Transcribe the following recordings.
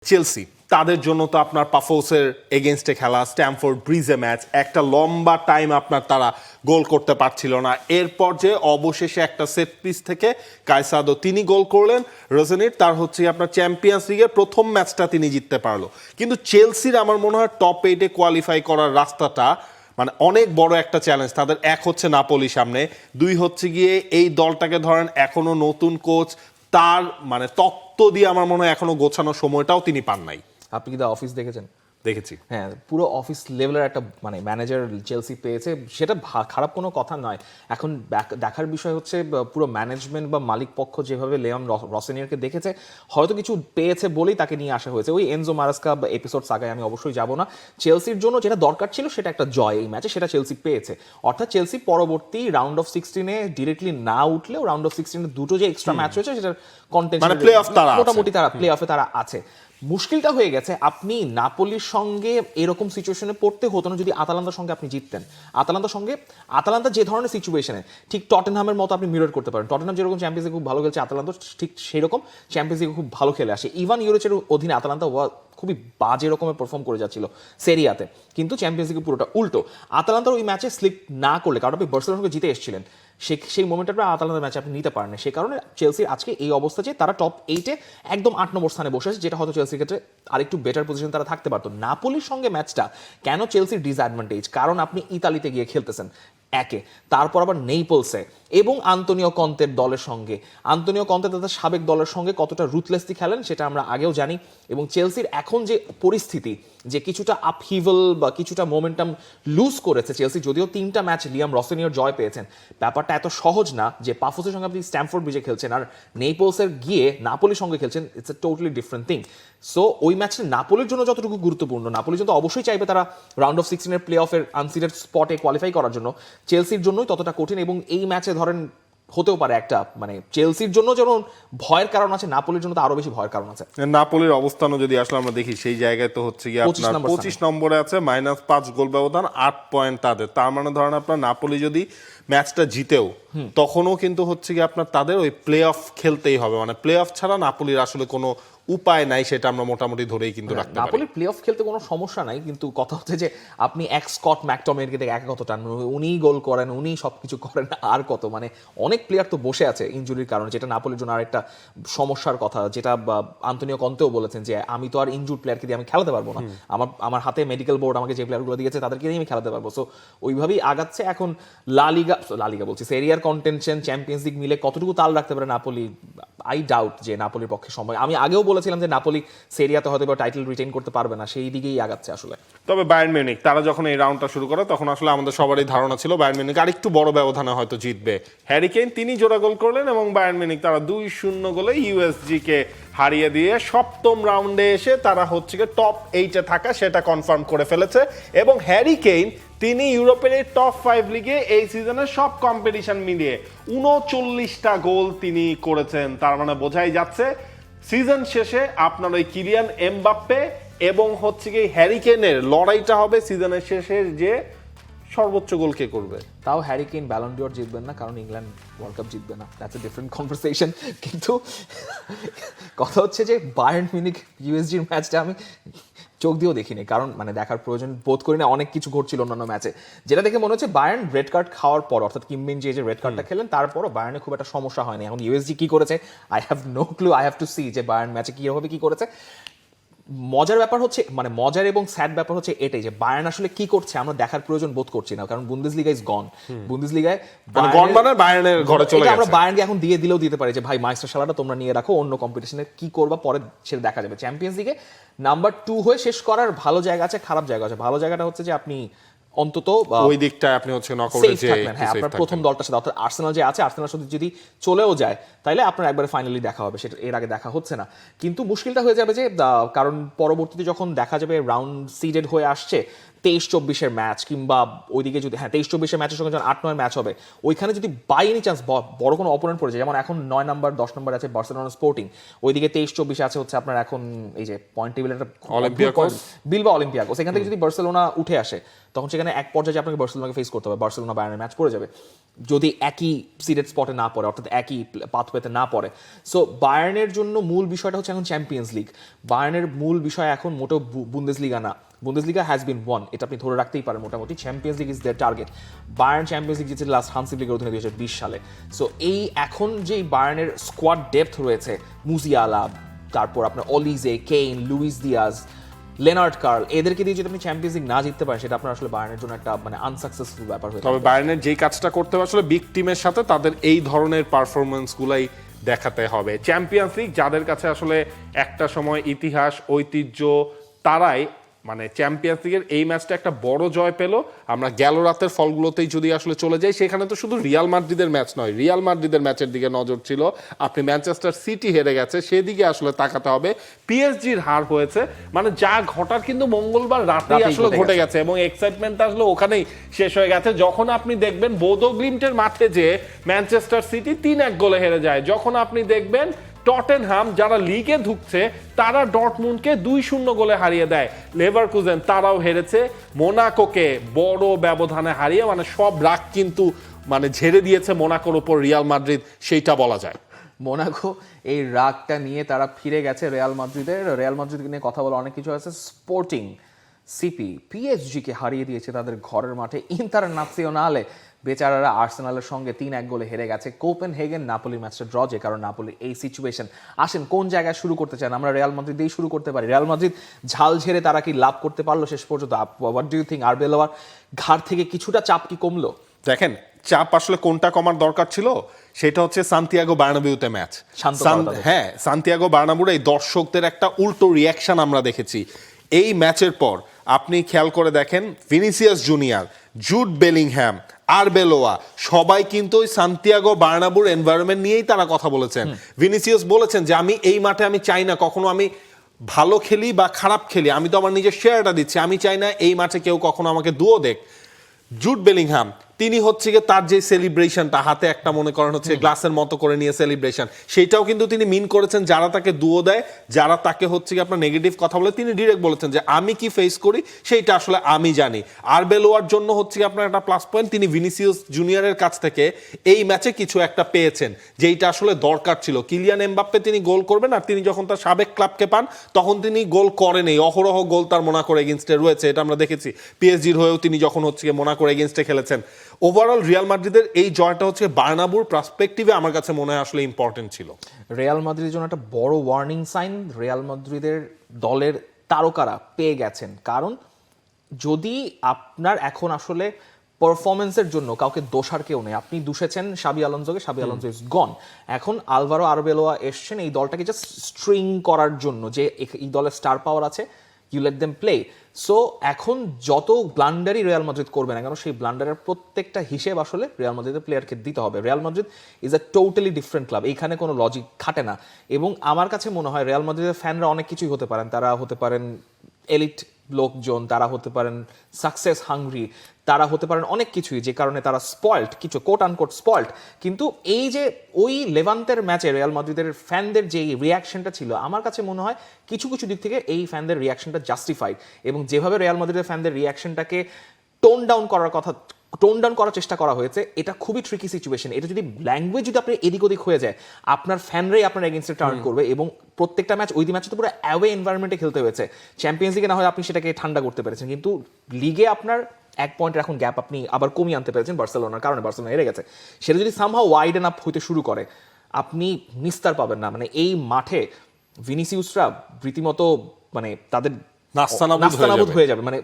Chelsea তাদের জন্য তো আপনার পাফোসের এগেনস্টে খেলা, স্ট্যামফোর্ড ব্রিজে ম্যাচ, একটা লম্বা টাইম আপনার তারা গোল করতে পারছিল না। এরপর যে অবশেষে একটা সেট পিস থেকে কাইসাদো তিনি গোল করলেন, রোজেনির তার হচ্ছে আপনার চ্যাম্পিয়ন্স লিগের প্রথম ম্যাচটা তিনি জিততে পারলো। কিন্তু চেলসির আমার মনে হয় টপ 8-এ কোয়ালিফাই করার রাস্তাটা মানে অনেক বড় একটা চ্যালেঞ্জ তাদের। এক হচ্ছে নাপোলি সামনে, দুই হচ্ছে গিয়ে এই দলটাকে ধরেন এখনো নতুন কোচ, তার মানে তত্ত্ব দিয়ে আমার মনে হয় এখনো গোছানোর সময়টাও তিনি পান নাই। আপনি কি দ্য অফিস দেখেছেন? দেখেছি। হ্যাঁ, পুরো অফিস লেভেলের একটা মানে ম্যানেজার চেলসি পেয়েছে, সেটা খারাপ কোনো কথা নয়। এখন দেখার বিষয় হচ্ছে পুরো ম্যানেজমেন্ট বা মালিক পক্ষ যেভাবে লিয়াম রসেনিয়ারকে দেখেছে, হয়তো কিছু পেয়েছে বলেই তাকে নিয়ে আসা হয়েছে। ওই এনজো মারাস্কা এপিসোড সাগায় আমি অবশ্যই যাব না। চেলসির জন্য যেটা দরকার ছিল সেটা একটা জয় এই ম্যাচে, সেটা চেলসি পেয়েছে। অর্থাৎ চেলসি পরবর্তী রাউন্ড অফ 16-এ ডিরেক্টলি না উঠলেও রাউন্ড অফ 16-এ দুটো যে এক্সট্রা ম্যাচ হয়েছে সেটার কন্টেন্ট মোটামুটি তারা প্লে অফে তারা আছে। মুশকিলটা হয়ে গেছে আপনি নাপোলির সঙ্গে এরকম সিচুয়েশনে পড়তে হতো না যদি আতালান্তার সঙ্গে আপনি জিততেন। আতালান্তা যে ধরনের সিচুয়েশনে ঠিক টটেনহামের মতো আপনি মিরর করতে পারেন। টটেনহাম যেরকম চ্যাম্পিয়ন্স লিগে খুব ভালো খেলছে, আতালান্তা ঠিক সেরকম চ্যাম্পিয়ন্স লিগে খুব ভালো খেলে আসে। ইভান ইউরিচের অধীনে আতালান্তা খুবই বাজে রকমের পারফর্ম করে যাচ্ছিল সেরিয়াতে, কিন্তু চ্যাম্পিয়ন্স লিগে পুরোটা উল্টো। আতালান্তার ওই ম্যাচে স্লিপ না করলে, কারণ আপনি বার্সেলোনার সঙ্গে জিতে এসেছিলেন, সেই মোমেন্টটা আতালান্তার ম্যাচে আপনি নিতে পারেন। সে কারণে চেলসির আজকে এই অবস্থা যে তারা টপ 8-এ একদম 8 নম্বর স্থানে বসে আছে, যেটা হয়তো চেলসির ক্ষেত্রে আরেকটু বেটার পজিশন তারা থাকতে পারতো। নাপোলির সঙ্গে ম্যাচটা কেন চেলসির ডিসঅ্যাডভান্টেজ? কারণ আপনি ইতালিতে গিয়ে খেলতেছেন একে, তারপর আবার নেইপলসে এবং আন্তোনিও কন্তের দলের সঙ্গে। আন্তোনিও কন্তে তাদের সাবেক দলের সঙ্গে কতটা রুথলেসলি খেলেন সেটা আমরা আগেও জানি। এবং চেলসির এখন যে পরিস্থিতি, যে কিছুটা আপহিভল বা কিছুটা মোমেন্টাম লুজ করেছে চেলসি, যদিও 3টা ম্যাচ লিয়াম রসেনিয়র জয় পেয়েছেন, ব্যাপারটা এত সহজ না যে পাফোসের সঙ্গে আপনি স্ট্যামফোর্ড ব্রিজে খেলছেন আর নেইপলসের গিয়ে নাপোলির সঙ্গে খেলছেন। It's a totally different thing. So ওই ম্যাচটা নাপোলির জন্য যতটুকু গুরুত্বপূর্ণ, নাপোলির জন্য অবশ্যই চাইবে তারা রাউন্ড অফ 16-এর প্লে অফের আনসিডেড স্পটে কোয়ালিফাই করার জন্য, চেলসির জন্যই ততটা কঠিন। এবং এই ম্যাচে ধরেন হতেও পারে একটা মানে চেলসির জন্য যেমন ভয়ের কারণ আছে, নাপোলির জন্য তো আরো বেশি ভয়ের কারণ আছে। নাপোলির অবস্থানও যদি আসলে আমরা দেখি, সেই জায়গায় তো হচ্ছে গিয়ে আপনার 25 নম্বরে আছে, -5 গোল ব্যবধান, 8 পয়েন্ট তাদের। তার মানে ধরেন আপনার নাপোলি যদি ম্যাচটা জিতেও তখনও কিন্তু হচ্ছে গিয়ে আপনার তাদের ওই প্লে অফ খেলতেই হবে, মানে প্লে অফ ছাড়া নাপোলির আসলে কোনো উপায় নাই, সেটা আমরা মোটামুটি ধরেই কিন্তু রাখতে পারি। নাপোলির প্লে অফ খেলতে কোনো সমস্যা নাই, কিন্তু কথা হচ্ছে যে আপনি স্কট ম্যাকটমিনেরকে দেখে একা কত টান, উনিই গোল করেন, উনি সবকিছু করেন, আর কত মানে অনেক প্লেয়ার তো বসে আছে ইনজুরির কারণে, যেটা নাপোলির জন্য আরেকটা সমস্যার কথা, যেটা আন্তোনিও কন্তেও বলেছেন যে আমি তো আর ইনজুর প্লেয়ারকে দিয়ে আমি খেলাতে পারবো না, আমার হাতে মেডিকেল বোর্ড আমাকে যে প্লেয়ারগুলো দিয়েছে তাদেরকে দিয়ে আমি খেলাতে পারবো। সো ওইভাবেই আগাচ্ছে। এখন লালিগা বলছি, সেরিয়ার কন্টেনশন, চ্যাম্পিয়ন্স লিগ মিলে কতটুকু তাল রাখতে পারে নাপোলি, আই ডাউট যে নাপোলির পক্ষে সম্ভব। আমি আগেও বলেছিলাম যে নাপোলি সেরিয়াতে হয়তো টাইটেল রিটেইন করতে পারবে না, সেই দিকেই আগাচ্ছে আসলে। তবে বায়ার্ন মিউনিখ তারা যখন এই রাউন্ডটা শুরু করে তখন আসলে আমাদের সবারই ধারণা ছিল বায়ার্ন মিউনিখ আরেকটু বড় ব্যবধানে হয়তো জিতবে। হ্যারি কেইন তিনি জোড়া গোল করলেন এবং বায়ার্ন মিউনিখ তারা 2-0 গোলে ইউএসজি কে হারিয়ে দিয়ে সপ্তম রাউন্ডে এসে তারা হচ্ছে টপ 8-এ থাকা সেটা কনফার্ম করে ফেলেছে। এবং হ্যারি কেইন তিনি ইউরোপের এই টপ 5 লিগে এই সিজনের সব কম্পিটিশন মিলিয়ে 39টা গোল তিনি করেছেন। তার মানে বোঝাই যাচ্ছে সিজন শেষে আপনার ওই কিলিয়ান এমবাপ্পে এবং হচ্ছে কি হ্যারি কেইনের লড়াইটা হবে সিজনের শেষে যে সর্বোচ্চ গোল কে করবে। তাও হ্যারি কেইন ব্যালন ডিওর জিতবেন না, কারণ ইংল্যান্ড ওয়ার্ল্ড কাপ জিতবে না, দ্যাটস এ ডিফারেন্ট কনভারসেশন। কিন্তু কথা হচ্ছে যে বায়ার্ন মিউনিখ ইউএসজির ম্যাচটা আমি চোখ দিয়েও দেখিনি, কারণ মানে দেখার প্রয়োজন বোধ করি না, অনেক কিছু ঘটছিল অন্যান্য ম্যাচে, যেটা দেখে মনে হচ্ছে বায়ার্ন রেড কার্ড খাওয়ার পর, অর্থাৎ কিমমিন যে রেড কার্ডটা খেলেন তারপরও বায়ার্নে খুব একটা সমস্যা হয়নি। এখন ইউএসজি কি করেছে I have no clue, I have to see যে বায়ার্ন ম্যাচে কিভাবে কি করেছে। মজার ব্যাপার হচ্ছে মানে মজার এবং স্যাড ব্যাপার হচ্ছে এটাই যে বায়ার্ন আসলে কি করছে আমরা দেখার প্রয়োজন বোধ করছি না, কারণ বুন্দেসলিগা ইজ গন। বুন্দেসলিগায় বায়ার্নের ঘরে চলে গেছে। আমরা বায়ার্নকে এখন দিলেও দিতে পারি যে ভাই মাইস্টার শালাটা তোমরা নিয়ে রাখো, অন্য কম্পিটিশনে কি করবা পরে সেটা দেখা যাবে। চ্যাম্পিয়ন্স লিগে নাম্বার 2 হয়ে শেষ করার ভালো জায়গা আছে, খারাপ জায়গা আছে। ভালো জায়গাটা হচ্ছে যে আপনি অন্তত ওই দিকটা আপনি হচ্ছে নকআউটে যে হ্যাঁ আপনার প্রথম দলটার সাথে, অর্থাৎ আর্সেনাল যে আছে, আর্সেনাল সাথে যদি চলেও যায় তাহলে আপনার একবারে ফাইনালি দেখা হবে, সেটা এর আগে দেখা হচ্ছে না। কিন্তু মুশকিলটা হয়ে যাবে যে কারণ পরবর্তীতে যখন দেখা যাবে রাউন্ড সিডেড হয়ে আসছে, 23-24 ম্যাচ, কিংবা ওইদিকে যদি 23-24 ম্যাচের সঙ্গে যখন 8-9 ম্যাচ হবে, ওইখানে যদি বাই এনি চান্স বড় কোনো অপোনেন্ট পড়েছে, যেমন এখন 9 নাম্বার 10 নাম্বার আছে বার্সেলোনা স্পোর্টিং, ওইদিকে 23-24 আছে হচ্ছে আপনার এখন এই যে পয়েন্ট টেবিলের একটা অলিম্পিয়াকোস, বিলবাও অলিম্পিয়াকোস, এখান থেকে যদি বার্সেলোনা উঠে আসে, তখন সেখানে এক পর্যায়ে আপনাকে বার্সেলোনাকে ফেস করতে হবে, বার্সেলোনা বায়ার্নের ম্যাচ পড়ে যাবে যদি একই সিডেড স্পটে না পড়ে, অর্থাৎ একই পাথওয়েতে না পড়ে। সো বায়ার্নের জন্য মূল বিষয়টা হচ্ছে এখন চ্যাম্পিয়ন্স লিগ। বায়ার্নের মূল বিষয় এখন মোটেও বুন্দেসলিগা না, বুন্দেসলিগা হ্যাজ বিন ওয়ান, এটা আপনি ধরে রাখতেই পারেন মোটামুটি। Champions League is their target. Bayern Champions League জিতেছিল লাস্ট হান্সি লিগের অধীনে 2020 সালে। সো এই এখন যে বায়ার্নের স্কোয়াড ডেপথ রয়েছে, মুজিয়ালা, তারপর আপনার Olise, Kane, Luis Diaz, Lennart Karl, এদেরকে দিয়ে যদি আপনি চ্যাম্পিয়ন্স লিগ না জিততে পারেন, সেটা আপনার আসলে বায়ার্নের জন্য একটা মানে আনসাকসেসফুল ব্যাপার হয়ে তবে বায়ার্নের যেই কাজটা করতে হবে আসলে বিগ টিমের সাথে তাদের এই ধরনের পারফরমেন্সগুলাই দেখাতে হবে। চ্যাম্পিয়ন্স লিগ যাদের কাছে আসলে একটা সময় ইতিহাস ঐতিহ্য, তারাই মানে চ্যাম্পিয়ন্স লিগের এই ম্যাচটা একটা বড় জয় পেল। আমরা গেল রাতের ফলগুলোতেই যদি আসলে চলে যাই, সেখানে তো শুধু রিয়াল মাদ্রিদের ম্যাচ নয়, রিয়াল মাদ্রিদের ম্যাচের দিকে নজর ছিল। আপনি ম্যানচেস্টার সিটি হেরে গেছে, সেদিকে আসলে তাকাতে হবে। পিএসজির হার হয়েছে, মানে যা ঘটার কিন্তু মঙ্গলবার রাতেই আসলে ঘটে গেছে এবং এক্সাইটমেন্টটা আসলে ওখানেই শেষ হয়ে গেছে। যখন আপনি দেখবেন বোদো গ্লিমটের মাঠে যে ম্যানচেস্টার সিটি 3-1 গোলে হেরে যায়, যখন আপনি দেখবেন টটেনহাম যারা লিগে ঢুকছে তারা ডর্টমুন্ডকে 2-0 গোলে হারিয়ে দেয়, লেভারকুজেন তারাও হেরেছে মোনাকোকে বড় ব্যবধানে হারিয়ে, মানে সব রাগ কিন্তু মানে ঝেড়ে দিয়েছে মোনাকোর উপর রিয়াল মাদ্রিদ, সেইটা বলা যায়। মোনাকো এই রাগটা নিয়ে তারা ফিরে গেছে রিয়াল মাদ্রিদকে নিয়ে কথা বলা অনেক কিছু আছে। স্পোর্টিং সিপি পিএসজিকে হারিয়ে দিয়েছে তাদের ঘরের মাঠে। ইন্টারন্যাশনালে বেচারারা আর্সেনালের সঙ্গে 3-1 গোলে হেরে গেছে। কোপেনহেগেন নাপোলি ম্যাচটা ড্র, যে কারণ নাপোলি এই সিচুয়েশন। আসেন কোন জায়গায় শুরু করতে চান? আমরা রিয়াল মাদ্রিদ দিয়েই শুরু করতে পারি। রিয়াল মাদ্রিদ ঝাল ঝেড়ে তারা কি লাভ করতে পারলো শেষ পর্যন্ত? What do you think? আরবেলোয়ার ঘাড় থেকে কিছুটা চাপ কি কমলো? দেখেন, চাপ আসলে কোনটা কমার দরকার ছিল, সেটা হচ্ছে সান্তিয়াগো বার্নাবিউতে ম্যাচ। হ্যাঁ, সান্তিয়াগো বার্নাবুর এই দর্শকদের একটা উল্টো রিয়াকশন আমরা দেখেছি এই ম্যাচের পর। আপনি খেয়াল করে দেখেন, Vinicius junior, Jude Bellingham, Arbeloa সবাই কিন্তু ওই সান্তিয়াগো বার্নাবুর এনভায়রনমেন্ট নিয়েই তারা কথা বলেছেন। ভিনিসিয়াস বলেছেন যে আমি এই মাঠে আমি চাই না কখনো আমি ভালো খেলি বা খারাপ খেলি, আমি তো আমার নিজের শেয়ারটা দিচ্ছি, আমি চাই না এই মাঠে কেউ কখনো আমাকে দুও দেখ। জুড বেলিংহ্যাম তিনি হচ্ছে গিয়ে তার যে সেলিব্রেশনটা হাতে একটা মনে করেন হচ্ছে গ্লাসের মতো করে নিয়ে সেলিব্রেশন, সেইটাও কিন্তু তিনি মিন করেছেন। যারা তাকে দুও দেয়, যারা তাকে হচ্ছে গিয়ে আপনার নেগেটিভ কথা বলে, তিনি ডিরেক্ট বলেছেন যে আমি কি ফেস করি সেইটা আসলে আমি জানি। আরবেলোয়ার জন্য হচ্ছে গিয়ে আপনার একটা প্লাস পয়েন্ট, তিনি ভিনিসিয়াস জুনিয়রের কাছ থেকে এই ম্যাচে কিছু একটা পেয়েছেন যেইটা আসলে দরকার ছিল। কিলিয়ান এমবাপ্পে তিনি গোল করবেন, আর তিনি যখন তার সাবেক ক্লাবকে পান তখন তিনি গোল করেনি। অহরহ গোল তার মোনাকোর এগেইনস্টে রয়েছে, এটা আমরা দেখেছি। পিএসজির হয়েও তিনি যখন হচ্ছে গিয়ে মোনাকোর এগেইনস্টে খেলেছেন। ওভারঅল রিয়াল মাদ্রিদের এই জয়টা হচ্ছে বার্নাবুর পার্সপেক্টিভে আমার কাছে মনে হয় আসলে ইম্পর্টেন্ট ছিল। রিয়াল মাদ্রিদের জন্য একটা বড় ওয়ার্নিং সাইন রিয়াল মাদ্রিদের দলের তারকারা পেয়ে গেছেন। কারণ যদি আপনার এখন আসলে পারফরমেন্সের জন্য কাউকে দোষার কেউ নেই, আপনি দুষেছেন শাবি আলোনসোকে, শাবি আলোনসো ইজ গন। এখন আলভারো আরবেলোয়া এসছেন এই দলটাকে জাস্ট স্ট্রিং করার জন্য, যে এই দলের স্টার পাওয়ার আছে, you let them play. So এখন যত ব্লান্ডারই রিয়াল মাদ্রিদ করবে না কেন, সেই ব্লান্ডারের প্রত্যেকটা হিসেব আসলে রিয়াল মাদ্রিদের প্লেয়ারকে দিতে হবে। Real Madrid is a totally different club, এইখানে কোনো লজিক খাটে না। এবং আমার কাছে মনে হয় রিয়াল মাদ্রিদের ফ্যানরা অনেক কিছুই হতে পারেন, তারা হতে পারেন এলিট লোকজন, তারা হতে পারেন সাকসেস হাংরি, তারা হতে পারেন অনেক কিছুই, যে কারণে তারা স্পয়েল্ড, কিছু কোট আনকোট স্পয়েল্ড। কিন্তু এই যে ওই লেভান্তের ম্যাচে রিয়াল মাদ্রিদের ফ্যানদের যে রিয়াকশনটা ছিল, আমার কাছে মনে হয় কিছু কিছু দিক থেকে এই ফ্যানদের রিয়াকশনটা জাস্টিফাইড। এবং যেভাবে রিয়াল মাদ্রিদের ফ্যানদের রিয়াকশনটাকে টোন ডাউন করার চেষ্টা করা হয়েছে, এটা খুবই ট্রিকি সিচুয়েশন। এটা যদি ল্যাঙ্গুয়েজ যদি আপনি এদিক ওদিক হয়ে যায়, আপনার ফ্যানরাই আপনার এগেইনস্টে টার্ন করবে। এবং প্রত্যেকটা ম্যাচ, ওই ম্যাচে তো পুরো অ্যাওয়ে এনভায়রনমেন্টে খেলতে হয়েছে। চ্যাম্পিয়ন্স লিগে না হয় আপনি সেটাকে ঠান্ডা করতে পেরেছেন, কিন্তু লিগে আপনার 1 পয়েন্টের এখন গ্যাপ আপনি আবার কমিয়ে আনতে পেরেছেন বার্সেলোনার কারণে। বার্সেলোনা হেরে গেছে, সেটা যদি সামহাও ওয়াইডেন আপ হইতে শুরু করে, আপনি নিস্তার পাবেন না। মানে এই মাঠে ভিনিসিয়াসরা রীতিমতো মানে তাদের নাস্তানাবুদ হয়ে যাবে, মানে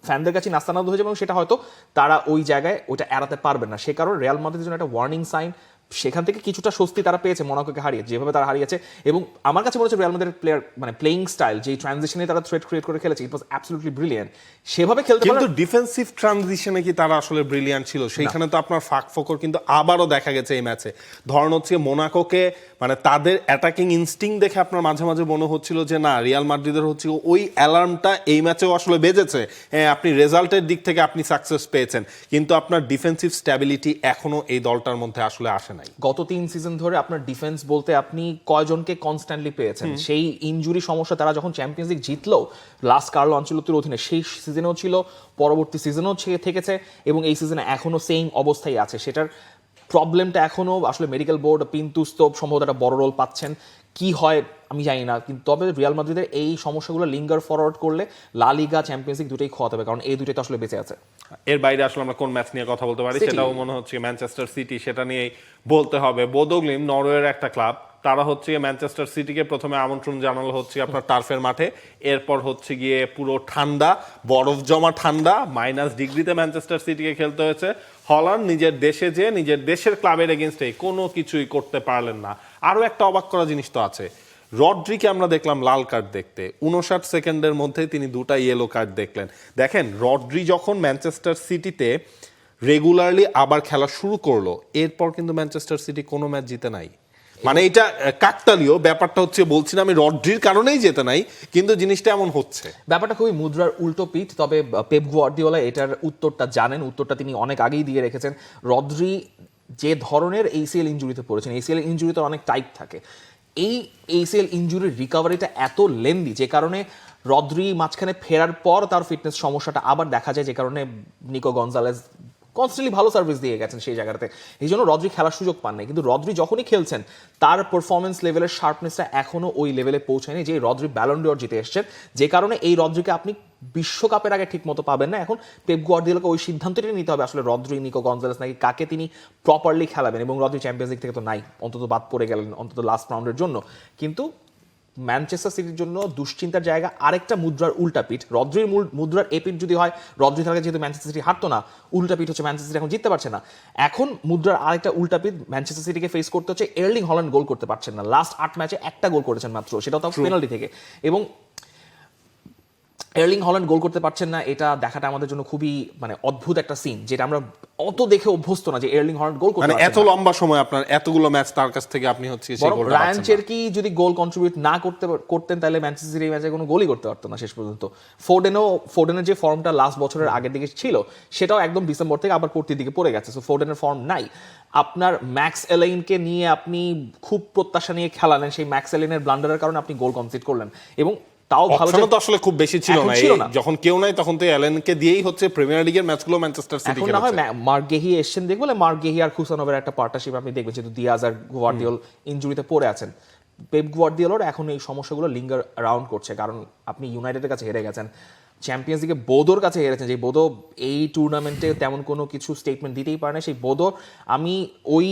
ফ্যানদের কাছে নাস্তানাবুদ হয়ে যাবে, এবং সেটা হয়তো তারা ওই জায়গায় ওটা এড়াতে পারবেন না। সে কারণে রিয়াল মাদ্রিদের জন্য একটা ওয়ার্নিং সাইন, সেখান থেকে কিছুটা স্বস্তি তারা পেয়েছে মোনাকোকে হারিয়ে, যেভাবে তারা হারিয়েছে। এবং আমার কাছে মনে হচ্ছে রিয়াল মাদ্রিদের প্লেয়ার মানে প্লেইং স্টাইল, যে ট্রানজিশনে তারা থ্রেট ক্রিয়েট করে খেলেছে, ইট ওয়াজ অ্যাবসলিউটলি ব্রিলিয়ান্ট। সেভাবে খেলতে কিন্তু পারে। ডিফেন্সিভ ট্রানজিশনে কি তারা আসলে ব্রিলিয়ান্ট ছিল? সেইখানে তো আপনার ফাঁক ফোকর কিন্তু আবারও দেখা গেছে এই ম্যাচে। ধরেন হচ্ছে মোনাকোকে মানে তাদের অ্যাটাকিং ইনস্টিং দেখে আপনার মাঝে মাঝে মনে হচ্ছিল যে না, রিয়াল মাদ্রিদের হচ্ছে ওই অ্যালার্মটা এই ম্যাচেও আসলে বেজেছে। হ্যাঁ, আপনি রেজাল্টের দিক থেকে আপনি সাকসেস পেয়েছেন, কিন্তু আপনার ডিফেন্সিভ স্ট্যাবিলিটি এখনো এই দলটার মধ্যে আসলে আসে নাই। গত 3 সিজন ধরে আপনার ডিফেন্স বলতে আপনি কয়জনকে কনস্ট্যান্টলি পেয়েছেন? সেই ইনজুরি সমস্যা তারা যখন চ্যাম্পিয়ন্স লিগ জিতলো লাস্ট কার্লো আনচেলত্তির অধীনে, সেই সিজনেও ছিল, পরবর্তী সিজনেও থেকেছে, এবং এই সিজনে এখনো সেম অবস্থায় আছে। সেটার প্রবলেমটা এখনো আসলে মেডিকেল বোর্ড, পিন্তুস তো সম্ভবত একটা বড় রোল পাচ্ছেন। কি হয় আমি জানি না, কিন্তু তবে রিয়াল মাদ্রিদের এই সমস্যাগুলো লিঙ্গার ফরওয়ার্ড করলে লা লিগা, চ্যাম্পিয়ন্স লিগ দুটোই খোয়াতে হবে, কারণ এই দুটোই তো আসলে বেঁচে আছে। এর বাইরে আসলে আমরা কোন ম্যাচ নিয়ে কথা বলতে পারি? City। সেটাও মনে হচ্ছে ম্যানচেস্টার সিটি, সেটা নিয়েই বলতে হবে। বোদোগ্লিম নরওয়ের একটা ক্লাব, তারা হচ্ছে ম্যানচেস্টার সিটিকে প্রথমে আমন্ত্রণ জানালো হচ্ছে আপনার টার্ফের মাঠে, এরপর হচ্ছে গিয়ে পুরো ঠান্ডা, বরফ জমা ঠান্ডা, -ডিগ্রিতে ম্যানচেস্টার সিটিকে খেলতে হয়েছে। হল্যান্ড নিজের দেশে যে নিজের দেশের ক্লাবের এগেনস্টে কোনো কিছুই করতে পারলেন না। আরও একটা অবাক করা জিনিস তো আছে, রড্রিকে আমরা দেখলাম লাল কার্ড দেখতে, 59 সেকেন্ডের মধ্যে তিনি 2টা ইয়েলো কার্ড দেখলেন। দেখেন, রড্রি যখন ম্যানচেস্টার সিটিতে রেগুলারলি আবার খেলা শুরু করলো, এরপর কিন্তু ম্যানচেস্টার সিটি কোনো ম্যাচ জিতে নাই। মানে এটা কাকতালীয় ব্যাপারটা হচ্ছে, বলছি না আমি রড্রির কারণেই জেতে নাই, কিন্তু জিনিসটা এমন হচ্ছে। ব্যাপারটা খুবই মুদ্রার উল্টো পিঠ। তবে পেপ গুয়ার্দিওলা এটার উত্তরটা জানেন, উত্তরটা তিনি অনেক আগেই দিয়ে রেখেছেন। রড্রি যে ধরনের ACL ইনজুরিতে পড়েছেন, ACL ইনজুরিতে অনেক টাইপ থাকে, এই ACL ইনজুরির রিকভারিটা এত লেন্দি, যে কারণে রড্রি মাঝখানে ফেরার পর তার ফিটনেস সমস্যাটা আবার দেখা যায়, যে কারণে নিকো গনজালেজ কনস্ট্যান্টলি ভালো সার্ভিস দিয়ে গেছেন সেই জায়গাটাতে, এই জন্য রড্রি খেলার সুযোগ পান নাই। কিন্তু রড্রি যখনই খেলছেন তার পারফরমেন্স লেভেলের শার্পনেসটা এখনো ওই লেভেলে পৌঁছায়নি যে রড্রি ব্যালন ড'র জিতে এসেছেন, যে কারণে এই রড্রিকে আপনি বিশ্বকাপের আগে ঠিক মতো পাবেন না। এখন পেপ গুয়ার্দিওলাকে ওই সিদ্ধান্তটাই নিতে হবে আসলে রড্রি, নিকো গনজালেস নাকি কাকে তিনি প্রপারলি খেলাবেন। এবং রড্রি চ্যাম্পিয়ন্স লিগ থেকে তো নাই, অন্তত বাদ পড়ে গেলেন অন্তত লাস্ট রাউন্ডের জন্য। কিন্তু ম্যানচেস্টার সিটির জন্য দুশ্চিন্তার জায়গা আরেকটা মুদ্রার উল্টা পিঠ। রড্রির মুদ্রার এ পিঠ যদি হয়, রড্রি থাকলে যেহেতু ম্যানচেস্টার সিটি হারতো না, উল্টা পিঠ হচ্ছে ম্যানচেস্টার সিটি এখন জিততে পারছে না। এখন মুদ্রার আরেকটা উল্টা পিঠ, ম্যানচেস্টার সিটিকে ফেস করতে হচ্ছে এর্লিং হল্যান্ড গোল করতে পারছেন না। লাস্ট 8 ম্যাচে একটা গোল করেছেন মাত্র, সেটাও তাও পেনাল্টি থেকে। এবং এর্লিং হল্যান্ড গোল করতে পারছেন না, এটা দেখাটা আমাদের জন্য খুবই মানে অদ্ভুত একটা সিন, যেটা আমরা অত দেখে অভ্যস্ত না যে এর্লিং হল্যান্ড গোল করতে মানে পারছেন এত লম্বা সময় আপনার এতগুলো ম্যাচ তার কাছ থেকে আপনি হচ্ছে সেই গোলটা রায়ান পাচ্ছেন না। চেরকি যদি গোল কন্ট্রিবিউট না করতেন তাহলে ম্যানচেস্টার সিটি এই ম্যাচে কোনো গোলই করতে পারতো না শেষ পর্যন্ত। ফোর্ডেনের যে ফর্মটা লাস্ট বছরের আগের দিকে ছিল, সেটাও একদম ডিসেম্বর থেকে আবার পড়তির দিকে পড়ে গেছে। সো ফোর্ডেনের ফর্ম নাই। আপনার ম্যাক্স এলেইনকে নিয়ে আপনি খুব প্রত্যাশা নিয়ে খেলালেন, সেই ম্যাক্স এলেইনের ব্লান্ডারের কারণে আপনি গোল কনসিড করলেন। এবং তাও ভালো অপশনও তো আসলে খুব বেশি ছিল এখন না, ছিল না। যখন কেউ নাই তখন তো অ্যালেনকে দিয়েই হচ্ছে প্রিমিয়ার লিগের ম্যাচগুলো ম্যানচেস্টার সিটি এখন না হয় খেলেছে। মার্ক গেহি এসছেন দেখবো, মার্ক গেহি আর খুসানোভের একটা পার্টনারশিপ আপনি দেখবেন, যেহেতু দিয়াজ আর গুয়ার্দিওল ইনজুরিতে পড়ে আছেন। পেপ গুয়ার্দিওলার এখন এই সমস্যাগুলো লিঙ্গার রাউন্ড করছে, কারণ আপনি ইউনাইটেডের কাছে হেরে গেছেন, চ্যাম্পিয়ন্স লিগে বোদোর কাছে হেরেছেন, যে বোদো এই টুর্নামেন্টে তেমন কোনো কিছু স্টেটমেন্ট দিতেই পারে না। সেই বোদো, আমি ওই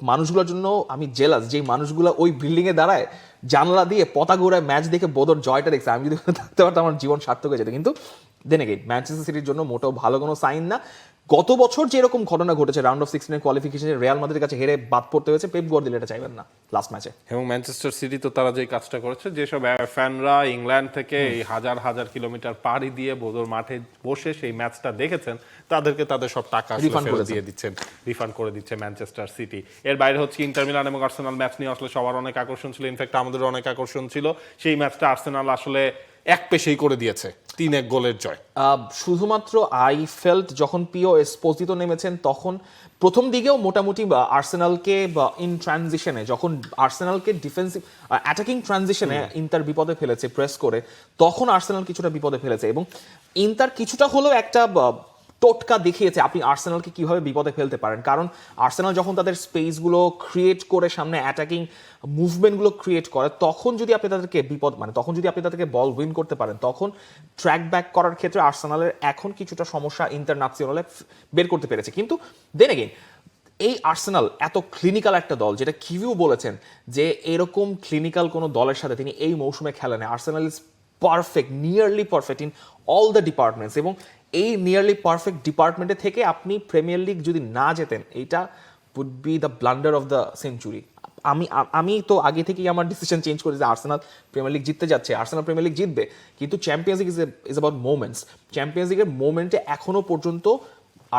মানুষগুলোর জন্য আমি জেলাস, যে মানুষগুলো ওই বিল্ডিংয়ে দাঁড়ায় জানলা দিয়ে পতাকা উড়ায় ম্যাচ দেখে বোদোর জয়টা দেখছে। আমি যদি থাকতে পারতাম আমার জীবন সার্থক হয়ে যেত। কিন্তু দেন এগেইন ম্যানচেস্টার সিটির জন্য মোটেও ভালো কোনো সাইন না। গত বছর যেরকম ঘটনা ঘটেছে, রাউন্ড অফ 16 কোয়ালিফিকেশনে রিয়াল মাদ্রিদের কাছে হেরে বাদ পড়তে হয়েছে, পেপ গুয়ার্দিওলা এটা চাইবেন না লাস্ট ম্যাচে। এবং ম্যানচেস্টার সিটি তো তারা যে কাজটা করেছে, যেসব ফ্যানরা ইংল্যান্ড থেকে এই হাজার হাজার কিলোমিটার পাড়ি দিয়ে বোদোর মাঠে বসে সেই ম্যাচটা দেখেছেন, তাদেরকে তাদের সব টাকা দিয়ে দিচ্ছেন, রিফান্ড করে দিচ্ছে ম্যানচেস্টার সিটি। এর বাইরে হচ্ছে ইন্টার মিলান এবং আর্সেনাল ম্যাচ নিয়ে আসলে সবার অনেক আকর্ষণ ছিল, ইনফ্যাক্ট আমাদের অনেক আকর্ষণ ছিল। সেই ম্যাচটা আর্সেনাল আসলে এক পেশেই করে দিয়েছে, 3-1 গোলের জয়। শুধুমাত্র আই ফেল্ট যখন পিও এসপোজিতো নেমেছেন তখন প্রথম দিকেও মোটামুটি আর্সেনালকে ইন ট্রানজিশনে, যখন আর্সেনালকে ডিফেন্সিভ অ্যাটাকিং ট্রানজিশনে ইন্টার বিপদে ফেলেছে প্রেস করে, তখন আর্সেনাল কিছুটা বিপদে ফেলেছে। এবং ইন্টার কিছুটা হলেও একটা টোটকা দেখিয়েছে আপনি আর্সেনালকে কিভাবে বিপদে ফেলতে পারেন। কারণ আর্সেনাল যখন তাদের স্পেসগুলো ক্রিয়েট করে সামনে অ্যাটাকিং মুভমেন্টগুলো ক্রিয়েট করে, তখন যদি আপনি তাদেরকে তখন যদি আপনি তাদেরকে বল উইন করতে পারেন, তখন ট্র্যাক ব্যাক করার ক্ষেত্রে আর্সেনালের এখন কিছুটা সমস্যা ইন্টারন্যাশনালে বের করতে পেরেছে। কিন্তু দেন এগেইন এই আর্সেনাল এত ক্লিনিক্যাল একটা দল, যেটা কিভিউ বলেছেন যে এরকম ক্লিনিক্যাল কোনো দলের সাথে তিনি এই মৌসুমে খেলেন। Arsenal is perfect, nearly perfect in all the departments. এবং এই নিয়ারলি পারফেক্ট ডিপার্টমেন্টে থেকে আপনি প্রিমিয়ার লিগ যদি না জেতেন, এইটা would be the blunder of the century. আমি তো আগে থেকেই আমার ডিসিশন চেঞ্জ করেছি যে আর্সেনাল প্রিমিয়ার লিগ জিততে যাচ্ছে, আর্সেনাল প্রিমিয়ার লিগ জিতবে, কিন্তু champions League is about moments. Champions লিগের মোমেন্টে এখনো পর্যন্ত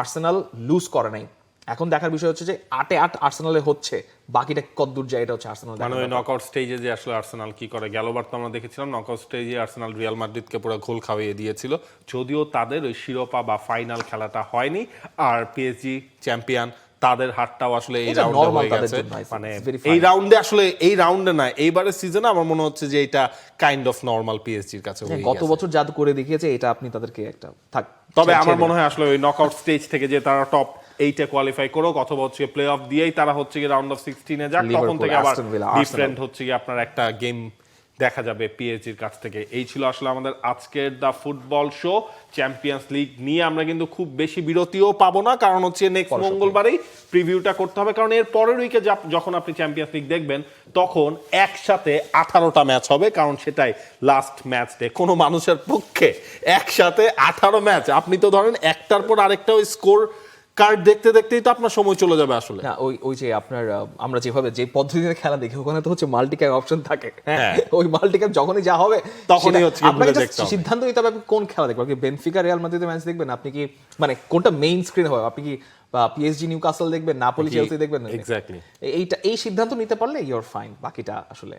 আর্সেনাল লুজ করে নাই। এখন দেখার বিষয় হচ্ছে যে 8-8 আর্সেনালে হচ্ছে, বাকিটা কতদূর যায় এটা হচ্ছে আর্সেনাল মানে ওই নকআউট স্টেজে যে আসলে আর্সেনাল কি করে, গেলবার তো আমরা দেখেছিলাম নকআউট স্টেজে আর্সেনাল রিয়াল মাদ্রিদকে পুরো ঘোল খাওয়িয়ে দিয়েছিল, যদিও তাদের ওই শিরোপা বা ফাইনাল খেলাটা হয়নি। আর পিএসজি চ্যাম্পিয়ন, তাদের হারটাও আসলে এই এটা রাউন্ডে normal হয়ে তাদের গেছে। জন্য, it's মানে very এই fine. রাউন্ডে আসলে এই রাউন্ডে না, এইবারের সিজনে আমার মনে হচ্ছে যে এটা কাইন্ড অফ নরমাল পিএসজির কাছে হয়ে গত গেছে। বছর জাদু করে দেখিয়েছে, এটা আপনি তাদেরকে একটা থাক। তবে আমার মনে হয় আসলে ওই নকআউট স্টেজ থেকে যে তারা টপ 8-এ কোয়ালিফাই করো, অথবা হচ্ছে প্লে অফ দিয়েই তারা হচ্ছে কি রাউন্ড অফ 16-এ যাক, তখন লিভারপুল, থেকে আবার অ্যাস্টন ভিলা, আর্সেনাল। ডিফারেন্ট হচ্ছে কি আপনার একটা গেম দেখা যাবে পিএসজির কাছ থেকে। এই ছিল আসলে আমাদের আজকের the football show. Champions league নিয়ে আমরা কিন্তু খুব বেশি বিরতিও পাবো না, কারণ হচ্ছে নেক্সট মঙ্গলবারেই প্রিভিউটা করতে হবে, কারণ এর পরের উইকে যখন আপনি চ্যাম্পিয়ন্স লিগ দেখবেন তখন একসাথে 18টা ম্যাচ হবে, কারণ সেটাই লাস্ট ম্যাচ ডে। কোনো মানুষের পক্ষে একসাথে 18 ম্যাচ, আপনি তো ধরেন একটার পর আরেকটা ওই স্কোর কার্ড দেখতে দেখতেই তো আপনার সময় চলে যাবে আসলে। না ওই যে আপনার আমরা যেভাবে যে পদ্ধতিতে খেলা দেখি ওখানে তো হচ্ছে মাল্টিক্যাপ অপশন থাকে, হ্যাঁ ওই মাল্টিক্যাপ যখনই যা হবে তখনই হচ্ছে আপনাকে দেখতে just হবে। সিদ্ধান্ত নিতে হবে আপনি কোন খেলা দেখবেন। আপনি বেনফিকা রিয়াল মাদ্রিদের ম্যাচ দেখবেন, আপনি কি মানে কোনটা মেইন স্ক্রিন হবে, আপনি কি পিএসজি নিউকাসল দেখবেন, নাপোলি চেলসি দেখবেন, এক্স্যাক্টলি এই সিদ্ধান্ত নিতে পারলে ইউর ফাইন, বাকিটা আসলে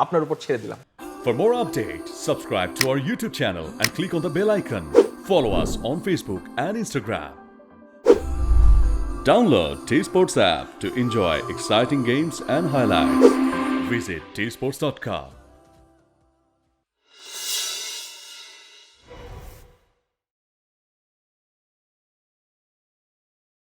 আপনার উপর ছেড়ে দিলাম। For more updates, subscribe to our YouTube channel and click on the bell icon. Follow us on Facebook and Instagram. Download T-Sports app to enjoy exciting games and highlights. Visit tsports.com.